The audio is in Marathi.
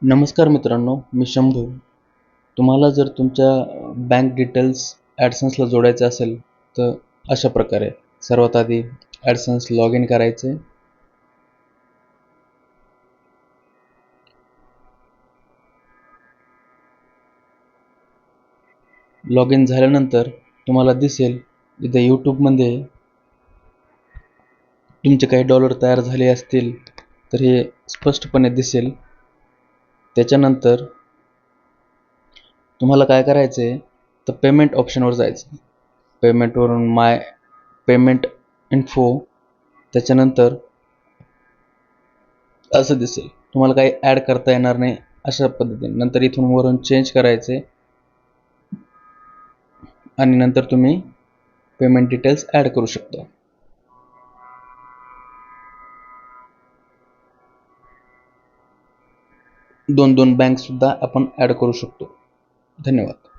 नमस्कार मित्रांनो, मी शंभू. तुम्हाला जर तुमच्या बँक डिटेल्स ॲडसन्सला जोडायचं असेल तर अशा प्रकारे सर्वात आधी ॲडसन्स लॉग इन करायचे. लॉग इन झाल्यानंतर तुम्हाला दिसेल इथे यूट्यूबमध्ये तुमचे काही डॉलर तयार झाले असतील तर हे स्पष्टपणे दिसेल. त्याच्यानंतर तुम्हाला काय करायचं आहे तर पेमेंट ऑप्शनवर जायचं. पेमेंटवरून माय पेमेंट इन्फो, त्याच्यानंतर असं दिसेल. तुम्हाला काही ॲड करता येणार नाही अशा पद्धतीने. नंतर इथून वरून चेंज करायचे आणि नंतर तुम्ही पेमेंट डिटेल्स ॲड करू शकता. दोन बँकसुद्धा आपण ॲड करू शकतो. धन्यवाद.